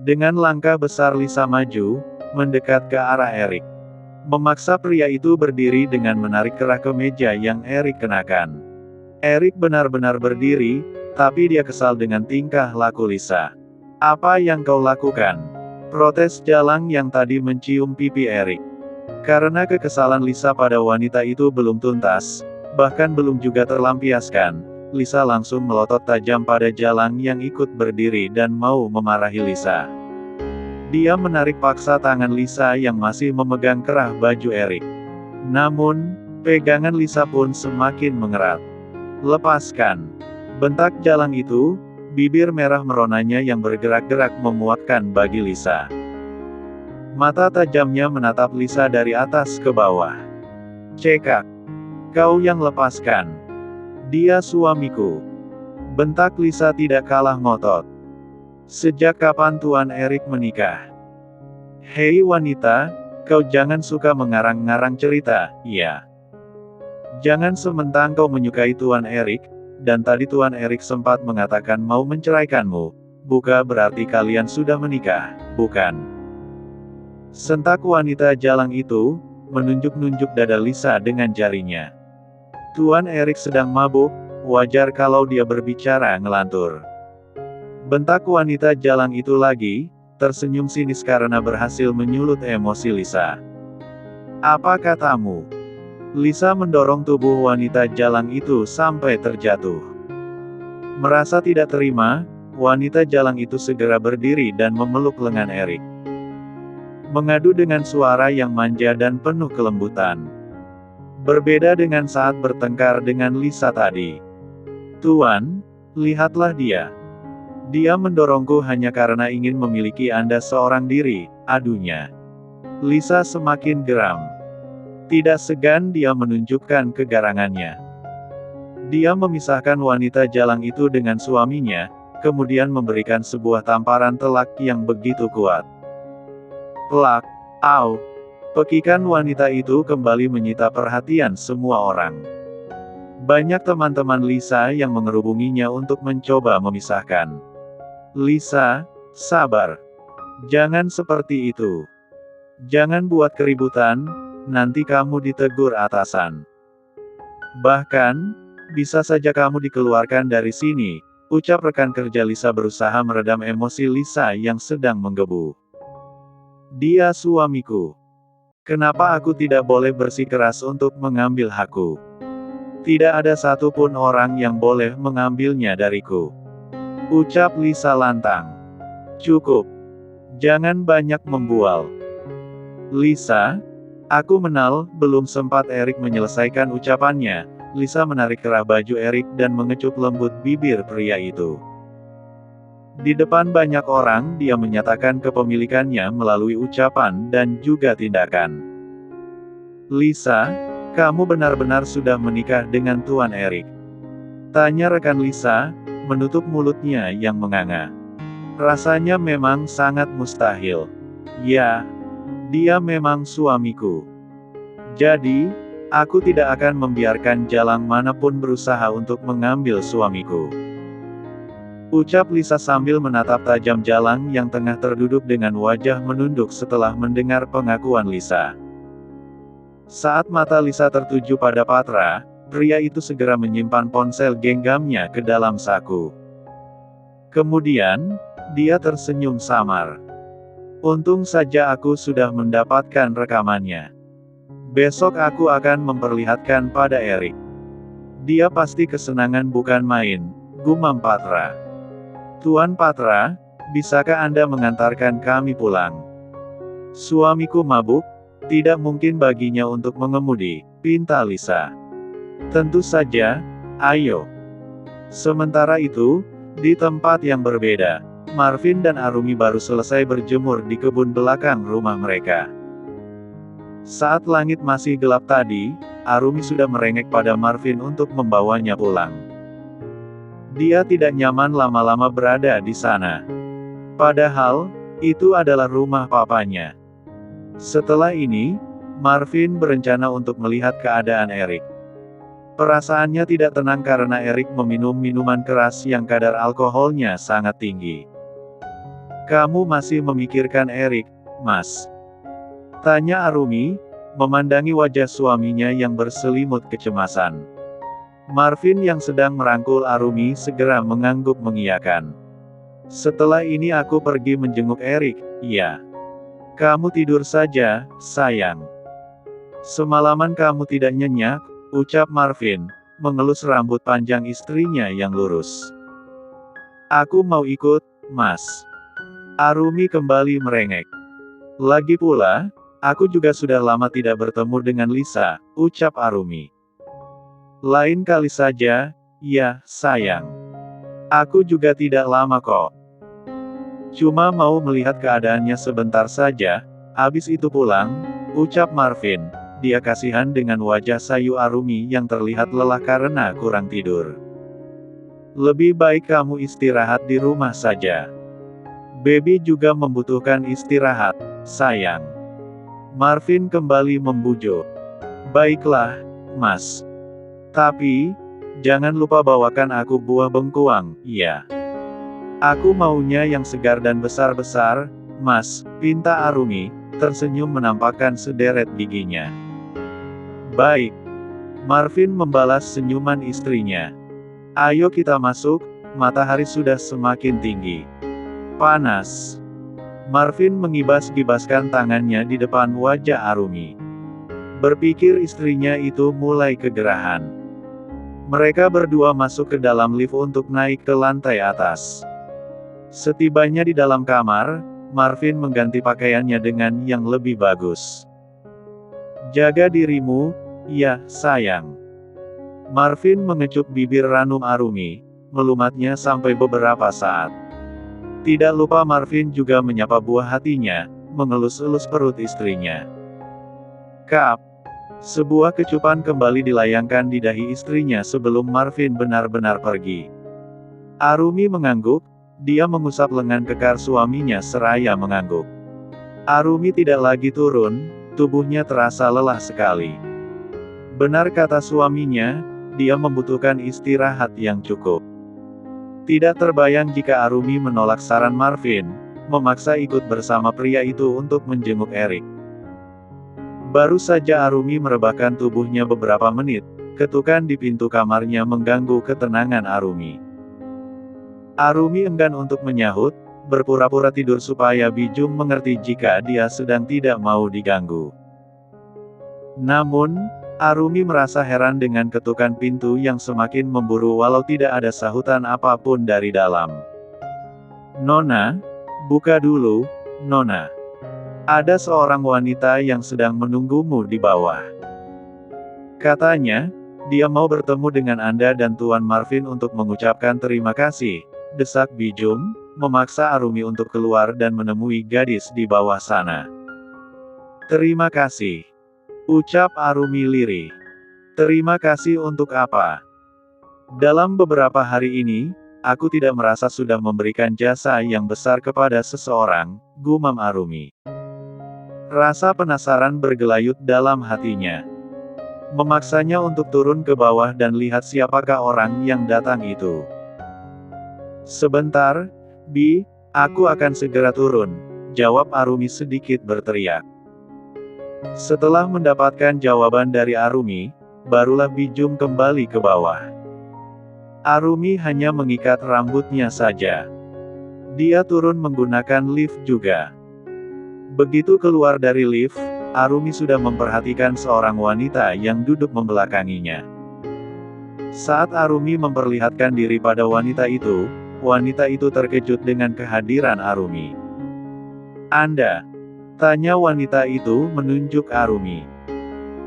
Dengan langkah besar Lisa maju, mendekat ke arah Erik. Memaksa pria itu berdiri dengan menarik kerah kemeja yang Erik kenakan. Erik benar-benar berdiri, tapi dia kesal dengan tingkah laku Lisa. "Apa yang kau lakukan?" protes Jalang yang tadi mencium pipi Erik. Karena kekesalan Lisa pada wanita itu belum tuntas, bahkan belum juga terlampiaskan, Lisa langsung melotot tajam pada Jalang yang ikut berdiri dan mau memarahi Lisa. Dia menarik paksa tangan Lisa yang masih memegang kerah baju Erik. Namun, pegangan Lisa pun semakin mengerat. "Lepaskan!" bentak Jalang itu, bibir merah meronanya yang bergerak-gerak memuakkan bagi Lisa. Mata tajamnya menatap Lisa dari atas ke bawah. "Cekak! Kau yang lepaskan! Dia suamiku!" bentak Lisa tidak kalah ngotot. "Sejak kapan Tuan Erik menikah?" "Hei wanita, kau jangan suka mengarang-ngarang cerita, ya? Jangan sementang kau menyukai Tuan Erik, dan tadi Tuan Erik sempat mengatakan mau menceraikanmu, bukan berarti kalian sudah menikah, bukan?" sentak wanita Jalang itu, menunjuk-nunjuk dada Lisa dengan jarinya. "Tuan Erik sedang mabuk, wajar kalau dia berbicara ngelantur," bentak wanita Jalang itu lagi, tersenyum sinis karena berhasil menyulut emosi Lisa. "Apa katamu?" Lisa mendorong tubuh wanita Jalang itu sampai terjatuh. Merasa tidak terima, wanita Jalang itu segera berdiri dan memeluk lengan Erik. Mengadu dengan suara yang manja dan penuh kelembutan. Berbeda dengan saat bertengkar dengan Lisa tadi. "Tuan, lihatlah dia. Dia mendorongku hanya karena ingin memiliki Anda seorang diri," adunya. Lisa semakin geram. Tidak segan dia menunjukkan kegarangannya. Dia memisahkan wanita Jalang itu dengan suaminya, kemudian memberikan sebuah tamparan telak yang begitu kuat. Plak! Au! Pekikan wanita itu kembali menyita perhatian semua orang. Banyak teman-teman Lisa yang mengerubunginya untuk mencoba memisahkan. "Lisa, sabar. Jangan seperti itu. Jangan buat keributan, nanti kamu ditegur atasan. Bahkan, bisa saja kamu dikeluarkan dari sini," ucap rekan kerja Lisa berusaha meredam emosi Lisa yang sedang menggebu. "Dia suamiku. Kenapa aku tidak boleh bersikeras untuk mengambil hakku? Tidak ada satupun orang yang boleh mengambilnya dariku," ucap Lisa lantang. "Cukup. Jangan banyak membual. Lisa, aku menal." Belum sempat Erik menyelesaikan ucapannya, Lisa menarik kerah baju Erik dan mengecup lembut bibir pria itu. Di depan banyak orang dia menyatakan kepemilikannya melalui ucapan dan juga tindakan. "Lisa, kamu benar-benar sudah menikah dengan Tuan Erik?" tanya rekan Lisa, menutup mulutnya yang menganga. "Rasanya memang sangat mustahil." "Ya, dia memang suamiku. Jadi, aku tidak akan membiarkan Jalang manapun berusaha untuk mengambil suamiku," ucap Lisa sambil menatap tajam Jalang yang tengah terduduk dengan wajah menunduk setelah mendengar pengakuan Lisa. Saat mata Lisa tertuju pada Patra, pria itu segera menyimpan ponsel genggamnya ke dalam saku. Kemudian, dia tersenyum samar. "Untung saja aku sudah mendapatkan rekamannya. Besok aku akan memperlihatkan pada Erik. Dia pasti kesenangan bukan main," gumam Patra. "Tuan Patra, bisakah Anda mengantarkan kami pulang? Suamiku mabuk, tidak mungkin baginya untuk mengemudi," pinta Lisa. "Tentu saja, ayo." Sementara itu, di tempat yang berbeda, Marvin dan Arumi baru selesai berjemur di kebun belakang rumah mereka. Saat langit masih gelap tadi, Arumi sudah merengek pada Marvin untuk membawanya pulang. Dia tidak nyaman lama-lama berada di sana. Padahal, itu adalah rumah papanya. Setelah ini, Marvin berencana untuk melihat keadaan Erik. Perasaannya tidak tenang karena Erik meminum minuman keras yang kadar alkoholnya sangat tinggi. Kamu masih memikirkan Erik, Mas? Tanya Arumi, memandangi wajah suaminya yang berselimut kecemasan. Marvin yang sedang merangkul Arumi segera mengangguk mengiyakan. Setelah ini aku pergi menjenguk Erik, ya. Kamu tidur saja, sayang. Semalaman kamu tidak nyenyak, ucap Marvin, mengelus rambut panjang istrinya yang lurus. Aku mau ikut, Mas. Arumi kembali merengek. Lagi pula, aku juga sudah lama tidak bertemu dengan Lisa, ucap Arumi. Lain kali saja, ya, sayang. Aku juga tidak lama kok. Cuma mau melihat keadaannya sebentar saja, habis itu pulang, ucap Marvin. Dia kasihan dengan wajah sayu Arumi yang terlihat lelah karena kurang tidur. Lebih baik kamu istirahat di rumah saja. Baby juga membutuhkan istirahat, sayang. Marvin kembali membujuk. Baiklah, Mas. Tapi, jangan lupa bawakan aku buah bengkuang, ya. Aku maunya yang segar dan besar-besar, Mas, pinta Arumi, tersenyum menampakkan sederet giginya. Baik. Marvin membalas senyuman istrinya. Ayo kita masuk, matahari sudah semakin tinggi. Panas. Marvin mengibas-gibaskan tangannya di depan wajah Arumi. Berpikir istrinya itu mulai kegerahan. Mereka berdua masuk ke dalam lift untuk naik ke lantai atas. Setibanya di dalam kamar, Marvin mengganti pakaiannya dengan yang lebih bagus. Jaga dirimu, ya, sayang. Marvin mengecup bibir ranum Arumi, melumatnya sampai beberapa saat. Tidak lupa Marvin juga menyapa buah hatinya, mengelus-elus perut istrinya. Kap. Sebuah kecupan kembali dilayangkan di dahi istrinya sebelum Marvin benar-benar pergi. Arumi mengangguk, dia mengusap lengan kekar suaminya seraya mengangguk. Arumi tidak lagi turun, tubuhnya terasa lelah sekali. Benar kata suaminya, dia membutuhkan istirahat yang cukup. Tidak terbayang jika Arumi menolak saran Marvin, memaksa ikut bersama pria itu untuk menjenguk Erik. Baru saja Arumi merebahkan tubuhnya beberapa menit, ketukan di pintu kamarnya mengganggu ketenangan Arumi. Arumi enggan untuk menyahut, berpura-pura tidur supaya Bijum mengerti jika dia sedang tidak mau diganggu. Namun, Arumi merasa heran dengan ketukan pintu yang semakin memburu walau tidak ada sahutan apapun dari dalam. Nona, buka dulu, Nona. Ada seorang wanita yang sedang menunggumu di bawah. Katanya, dia mau bertemu dengan Anda dan Tuan Marvin untuk mengucapkan terima kasih, desak Bijum, memaksa Arumi untuk keluar dan menemui gadis di bawah sana. Terima kasih. Ucap Arumi lirih. Terima kasih untuk apa? Dalam beberapa hari ini, aku tidak merasa sudah memberikan jasa yang besar kepada seseorang, gumam Arumi. Rasa penasaran bergelayut dalam hatinya. Memaksanya untuk turun ke bawah dan lihat siapakah orang yang datang itu. Sebentar, Bi, aku akan segera turun, jawab Arumi sedikit berteriak. Setelah mendapatkan jawaban dari Arumi, barulah Bijum kembali ke bawah. Arumi hanya mengikat rambutnya saja. Dia turun menggunakan lift juga. Begitu keluar dari lift, Arumi sudah memperhatikan seorang wanita yang duduk membelakanginya. Saat Arumi memperlihatkan diri pada wanita itu terkejut dengan kehadiran Arumi. Anda? Tanya wanita itu menunjuk Arumi.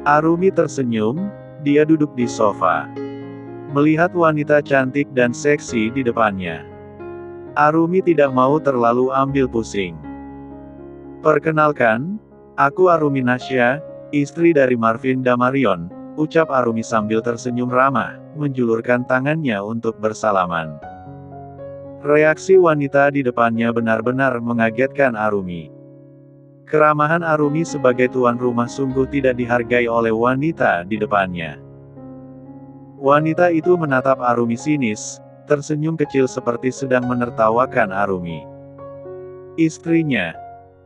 Arumi tersenyum, dia duduk di sofa. Melihat wanita cantik dan seksi di depannya. Arumi tidak mau terlalu ambil pusing. Perkenalkan, aku Arumi Nasya, istri dari Marvin Damarion, ucap Arumi sambil tersenyum ramah, menjulurkan tangannya untuk bersalaman. Reaksi wanita di depannya benar-benar mengagetkan Arumi. Keramahan Arumi sebagai tuan rumah sungguh tidak dihargai oleh wanita di depannya. Wanita itu menatap Arumi sinis, tersenyum kecil seperti sedang menertawakan Arumi. Istrinya.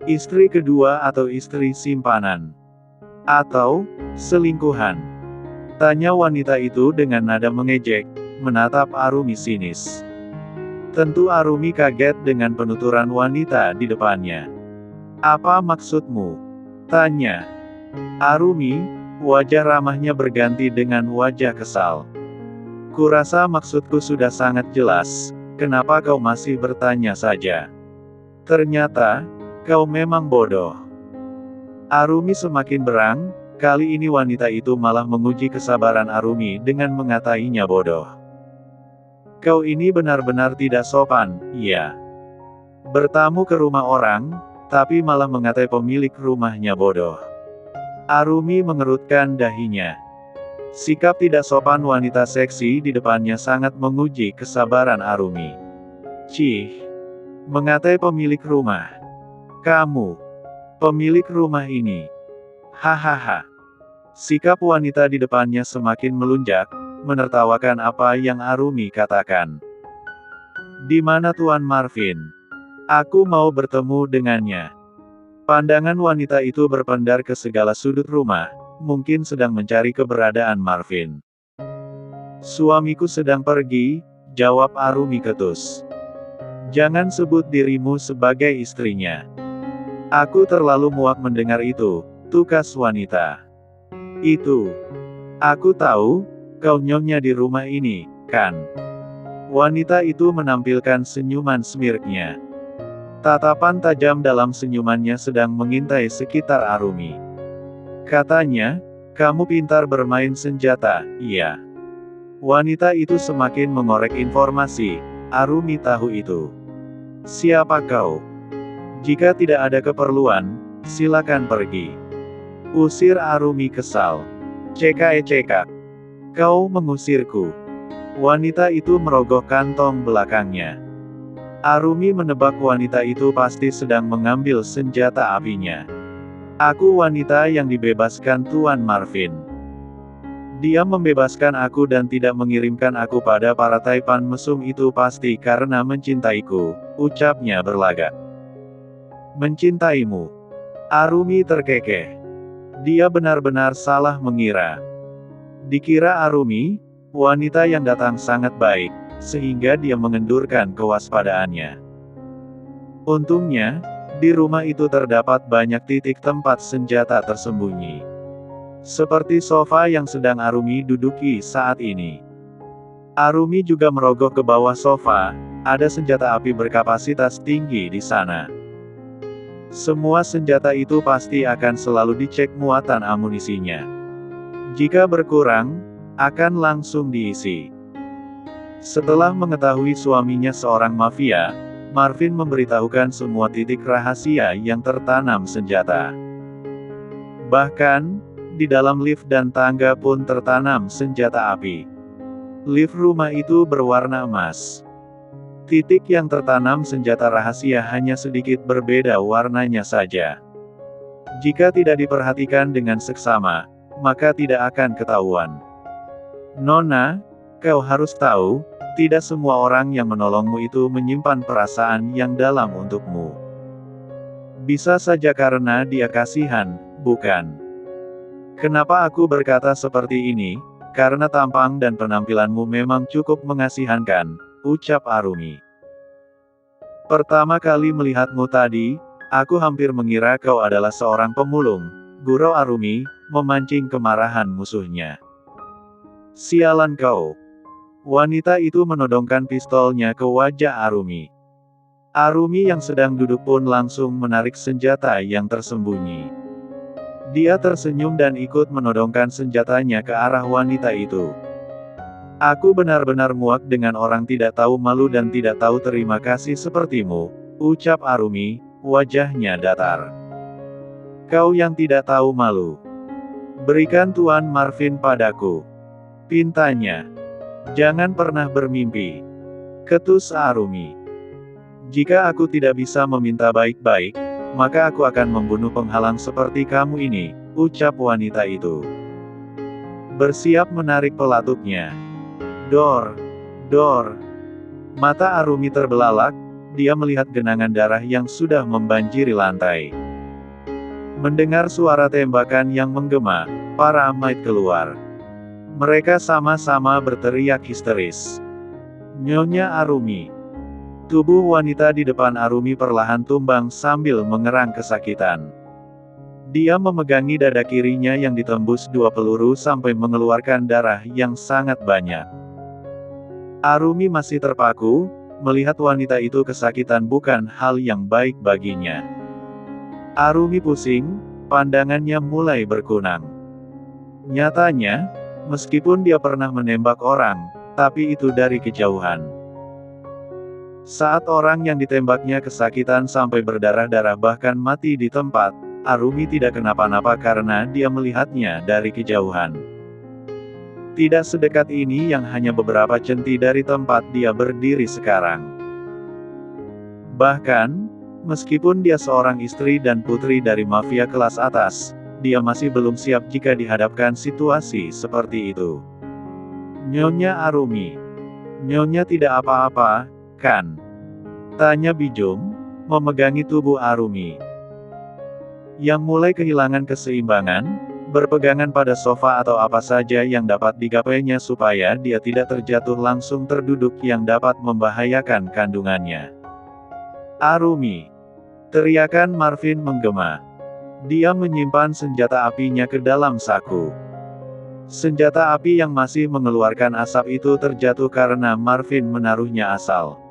Istri kedua atau istri simpanan. Atau, selingkuhan. Tanya wanita itu dengan nada mengejek, menatap Arumi sinis. Tentu Arumi kaget dengan penuturan wanita di depannya. Apa maksudmu? Tanya. Arumi, wajah ramahnya berganti dengan wajah kesal. Kurasa maksudku sudah sangat jelas, kenapa kau masih bertanya saja? Ternyata, kau memang bodoh. Arumi semakin berang, kali ini wanita itu malah menguji kesabaran Arumi dengan mengatainya bodoh. Kau ini benar-benar tidak sopan, iya. Bertamu ke rumah orang, tapi malah mengatai pemilik rumahnya bodoh. Arumi mengerutkan dahinya. Sikap tidak sopan wanita seksi di depannya sangat menguji kesabaran Arumi. Cih. Mengatai pemilik rumah. Kamu. Pemilik rumah ini. Hahaha. Sikap wanita di depannya semakin melunjak, menertawakan apa yang Arumi katakan. Di mana Tuan Marvin? Aku mau bertemu dengannya. Pandangan wanita itu berpendar ke segala sudut rumah, mungkin sedang mencari keberadaan Marvin. Suamiku sedang pergi, jawab Arumi ketus. Jangan sebut dirimu sebagai istrinya. Aku terlalu muak mendengar itu, tukas wanita. Itu. Aku tahu, kau nyonya di rumah ini, kan? Wanita itu menampilkan senyuman smirknya. Tatapan tajam dalam senyumannya sedang mengintai sekitar Arumi. Katanya, kamu pintar bermain senjata, iya. Wanita itu semakin mengorek informasi, Arumi tahu itu. Siapa kau? Jika tidak ada keperluan, silakan pergi. Usir Arumi kesal. Cekak. Kau mengusirku. Wanita itu merogoh kantong belakangnya. Arumi menebak wanita itu pasti sedang mengambil senjata apinya. Aku wanita yang dibebaskan Tuan Marvin. Dia membebaskan aku dan tidak mengirimkan aku pada para taipan mesum itu pasti karena mencintaiku, ucapnya berlagak. Mencintaimu. Arumi terkekeh. Dia benar-benar salah mengira. Dikira Arumi, wanita yang datang sangat baik, sehingga dia mengendurkan kewaspadaannya. Untungnya, di rumah itu terdapat banyak titik tempat senjata tersembunyi. Seperti sofa yang sedang Arumi duduki saat ini. Arumi juga merogoh ke bawah sofa, ada senjata api berkapasitas tinggi di sana. Semua senjata itu pasti akan selalu dicek muatan amunisinya. Jika berkurang, akan langsung diisi. Setelah mengetahui suaminya seorang mafia, Marvin memberitahukan semua titik rahasia yang tertanam senjata. Bahkan, di dalam lift dan tangga pun tertanam senjata api. Lift rumah itu berwarna emas. Titik yang tertanam senjata rahasia hanya sedikit berbeda warnanya saja. Jika tidak diperhatikan dengan seksama, maka tidak akan ketahuan. Nona, kau harus tahu, tidak semua orang yang menolongmu itu menyimpan perasaan yang dalam untukmu. Bisa saja karena dia kasihan, bukan? Kenapa aku berkata seperti ini? Karena tampang dan penampilanmu memang cukup mengasihkan, ucap Arumi. Pertama kali melihatmu tadi, aku hampir mengira kau adalah seorang pemulung, gurau Arumi, memancing kemarahan musuhnya. Sialan kau. Wanita itu menodongkan pistolnya ke wajah Arumi. Arumi yang sedang duduk pun langsung menarik senjata yang tersembunyi. Dia tersenyum dan ikut menodongkan senjatanya ke arah wanita itu. Aku benar-benar muak dengan orang tidak tahu malu dan tidak tahu terima kasih sepertimu, ucap Arumi, wajahnya datar. Kau yang tidak tahu malu. Berikan Tuan Marvin padaku. Pintanya. Jangan pernah bermimpi. Ketus Arumi. Jika aku tidak bisa meminta baik-baik, maka aku akan membunuh penghalang seperti kamu ini, ucap wanita itu. Bersiap menarik pelatuknya. Dor. Mata Arumi terbelalak, dia melihat genangan darah yang sudah membanjiri lantai. Mendengar suara tembakan yang menggema, para maid keluar. Mereka sama-sama berteriak histeris. Nyonya Arumi. Tubuh wanita di depan Arumi perlahan tumbang sambil mengerang kesakitan. Dia memegangi dada kirinya yang ditembus 2 peluru sampai mengeluarkan darah yang sangat banyak. Arumi masih terpaku, melihat wanita itu kesakitan bukan hal yang baik baginya. Arumi pusing, pandangannya mulai berkunang. Nyatanya, meskipun dia pernah menembak orang, tapi itu dari kejauhan. Saat orang yang ditembaknya kesakitan sampai berdarah-darah bahkan mati di tempat, Arumi tidak kenapa-napa karena dia melihatnya dari kejauhan. Tidak sedekat ini yang hanya beberapa centi dari tempat dia berdiri sekarang. Bahkan, meskipun dia seorang istri dan putri dari mafia kelas atas, dia masih belum siap jika dihadapkan situasi seperti itu. Nyonya Arumi. Nyonya tidak apa-apa, kan? Tanya Bijum, memegangi tubuh Arumi. Yang mulai kehilangan keseimbangan, berpegangan pada sofa atau apa saja yang dapat digapainya supaya dia tidak terjatuh langsung terduduk yang dapat membahayakan kandungannya. Arumi. Teriakan Marvin menggema. Dia menyimpan senjata apinya ke dalam saku. Senjata api yang masih mengeluarkan asap itu terjatuh karena Marvin menaruhnya asal.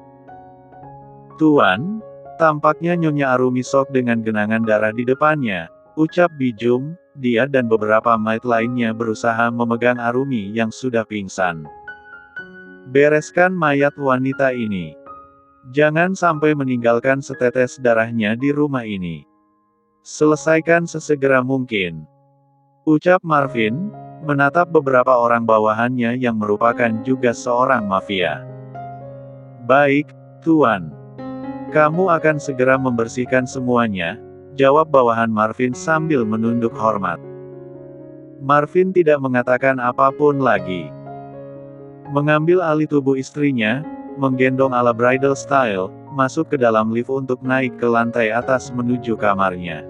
Tuan, tampaknya Nyonya Arumi sok dengan genangan darah di depannya, ucap Bijum. Dia dan beberapa maid lainnya berusaha memegang Arumi yang sudah pingsan. Bereskan mayat wanita ini. Jangan sampai meninggalkan setetes darahnya di rumah ini. Selesaikan sesegera mungkin. Ucap Marvin, menatap beberapa orang bawahannya yang merupakan juga seorang mafia. Baik, Tuan. Kamu akan segera membersihkan semuanya, jawab bawahan Marvin sambil menunduk hormat. Marvin tidak mengatakan apapun lagi. Mengambil alih tubuh istrinya, menggendong ala bridal style, masuk ke dalam lift untuk naik ke lantai atas menuju kamarnya.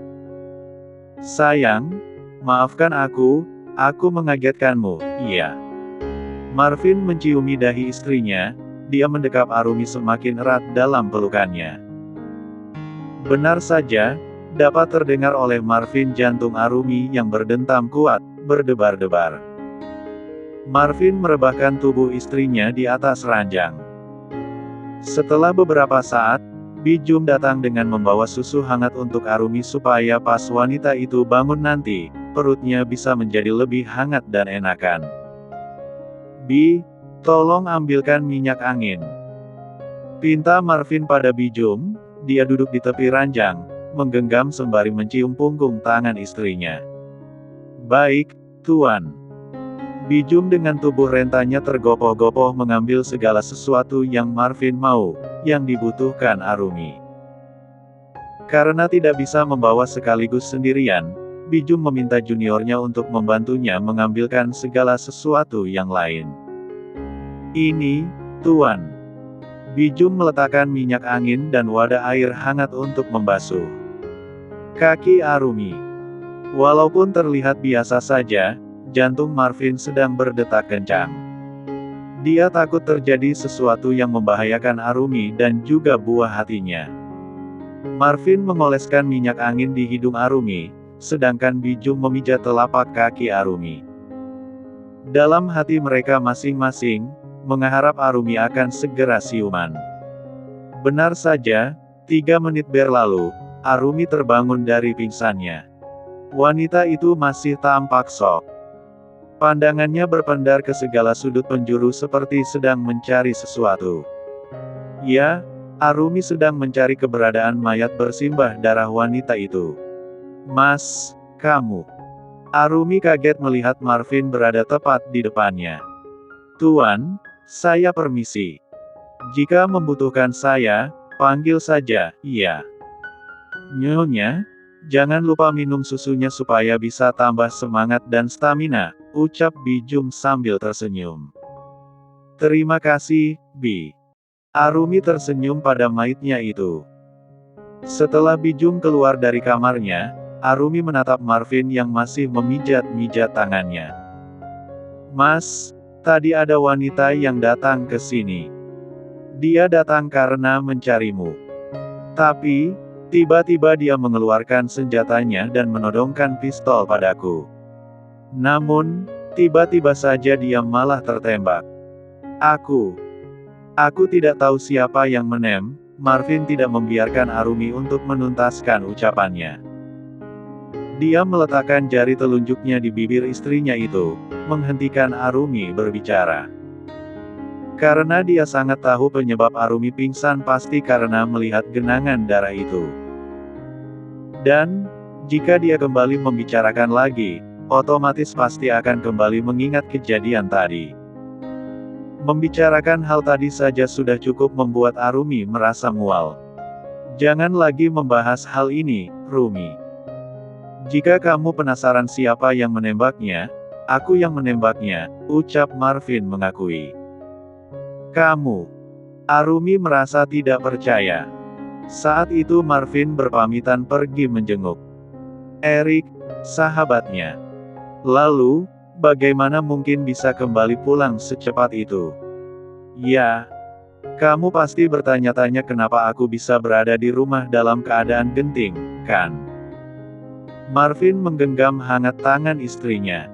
Sayang, maafkan aku mengagetkanmu, iya. Marvin menciumi dahi istrinya, dia mendekap Arumi semakin erat dalam pelukannya. Benar saja, dapat terdengar oleh Marvin jantung Arumi yang berdentam kuat, berdebar-debar. Marvin merebahkan tubuh istrinya di atas ranjang. Setelah beberapa saat, Bijum datang dengan membawa susu hangat untuk Arumi supaya pas wanita itu bangun nanti, perutnya bisa menjadi lebih hangat dan enakan. Tolong ambilkan minyak angin. Pinta Marvin pada Bijum, dia duduk di tepi ranjang, menggenggam sembari mencium punggung tangan istrinya. Baik, Tuan. Bijum dengan tubuh rentanya tergopoh-gopoh mengambil segala sesuatu yang Marvin mau, yang dibutuhkan Arumi. Karena tidak bisa membawa sekaligus sendirian, Bijum meminta juniornya untuk membantunya mengambilkan segala sesuatu yang lain. Ini, Tuan. Bijum meletakkan minyak angin dan wadah air hangat untuk membasuh kaki Arumi. Walaupun terlihat biasa saja, jantung Marvin sedang berdetak kencang. Dia takut terjadi sesuatu yang membahayakan Arumi dan juga buah hatinya. Marvin mengoleskan minyak angin di hidung Arumi, sedangkan Bijum memijat telapak kaki Arumi. Dalam hati mereka masing-masing, mengharap Arumi akan segera siuman. Benar saja, 3 menit berlalu, Arumi terbangun dari pingsannya. Wanita itu masih tampak shock. Pandangannya berpendar ke segala sudut penjuru seperti sedang mencari sesuatu. Ya, Arumi sedang mencari keberadaan mayat bersimbah darah wanita itu. Mas, kamu. Arumi kaget melihat Marvin berada tepat di depannya. Tuan, saya permisi. Jika membutuhkan saya, panggil saja, iya. Nyonya, jangan lupa minum susunya supaya bisa tambah semangat dan stamina, ucap Bijum sambil tersenyum. Terima kasih, Bi. Arumi tersenyum pada maitnya itu. Setelah Bijum keluar dari kamarnya, Arumi menatap Marvin yang masih memijat-mijat tangannya. "Mas, tadi ada wanita yang datang ke sini. Dia datang karena mencarimu. Tapi, tiba-tiba dia mengeluarkan senjatanya dan menodongkan pistol padaku. Namun, tiba-tiba saja dia malah tertembak. Aku tidak tahu siapa yang menem." Marvin tidak membiarkan Arumi untuk menuntaskan ucapannya. Dia meletakkan jari telunjuknya di bibir istrinya itu, menghentikan Arumi berbicara. Karena dia sangat tahu penyebab Arumi pingsan pasti karena melihat genangan darah itu. Dan, jika dia kembali membicarakan lagi, otomatis pasti akan kembali mengingat kejadian tadi. Membicarakan hal tadi saja sudah cukup membuat Arumi merasa mual. "Jangan lagi membahas hal ini, Rumi. Jika kamu penasaran siapa yang menembaknya, aku yang menembaknya," ucap Marvin mengakui. "Kamu?" Arumi merasa tidak percaya. Saat itu Marvin berpamitan pergi menjenguk Erik, sahabatnya. Lalu, bagaimana mungkin bisa kembali pulang secepat itu? "Ya, kamu pasti bertanya-tanya kenapa aku bisa berada di rumah dalam keadaan genting, kan?" Marvin menggenggam hangat tangan istrinya.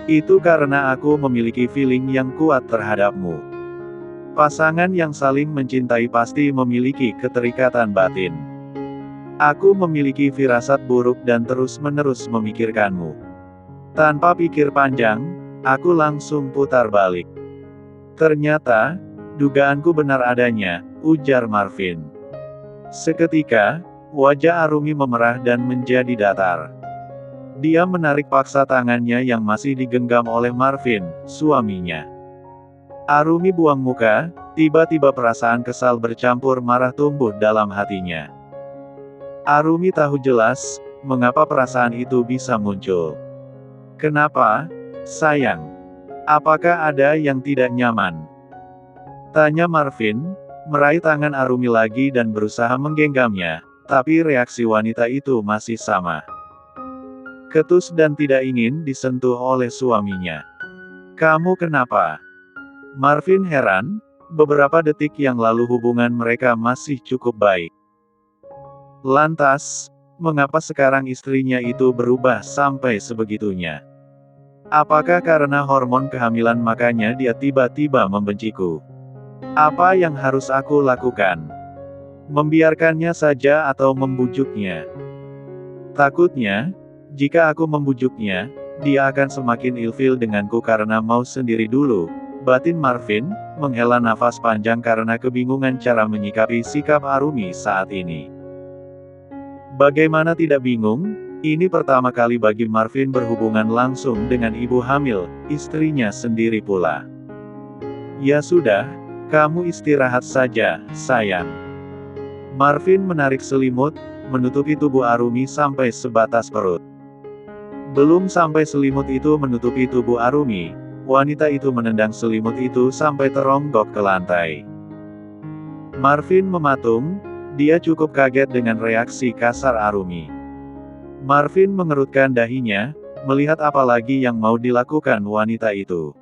"Itu karena aku memiliki feeling yang kuat terhadapmu. Pasangan yang saling mencintai pasti memiliki keterikatan batin. Aku memiliki firasat buruk dan terus-menerus memikirkanmu. Tanpa pikir panjang, aku langsung putar balik. Ternyata, dugaanku benar adanya," ujar Marvin. Seketika, wajah Arumi memerah dan menjadi datar. Dia menarik paksa tangannya yang masih digenggam oleh Marvin, suaminya. Arumi buang muka, tiba-tiba perasaan kesal bercampur marah tumbuh dalam hatinya. Arumi tahu jelas, mengapa perasaan itu bisa muncul. "Kenapa, sayang? Apakah ada yang tidak nyaman?" tanya Marvin, meraih tangan Arumi lagi dan berusaha menggenggamnya, tapi reaksi wanita itu masih sama. Ketus dan tidak ingin disentuh oleh suaminya. "Kamu kenapa?" Marvin heran, beberapa detik yang lalu hubungan mereka masih cukup baik. Lantas, mengapa sekarang istrinya itu berubah sampai sebegitunya? Apakah karena hormon kehamilan makanya dia tiba-tiba membenciku? Apa yang harus aku lakukan? Membiarkannya saja atau membujuknya? Takutnya, jika aku membujuknya, dia akan semakin ilfil denganku karena mau sendiri dulu, batin Marvin, menghela nafas panjang karena kebingungan cara menyikapi sikap Arumi saat ini. Bagaimana tidak bingung? Ini pertama kali bagi Marvin berhubungan langsung dengan ibu hamil, istrinya sendiri pula. "Ya sudah, kamu istirahat saja, sayang." Marvin menarik selimut, menutupi tubuh Arumi sampai sebatas perut. Belum sampai selimut itu menutupi tubuh Arumi, wanita itu menendang selimut itu sampai teronggok ke lantai. Marvin mematung, dia cukup kaget dengan reaksi kasar Arumi. Marvin mengerutkan dahinya, melihat apa lagi yang mau dilakukan wanita itu.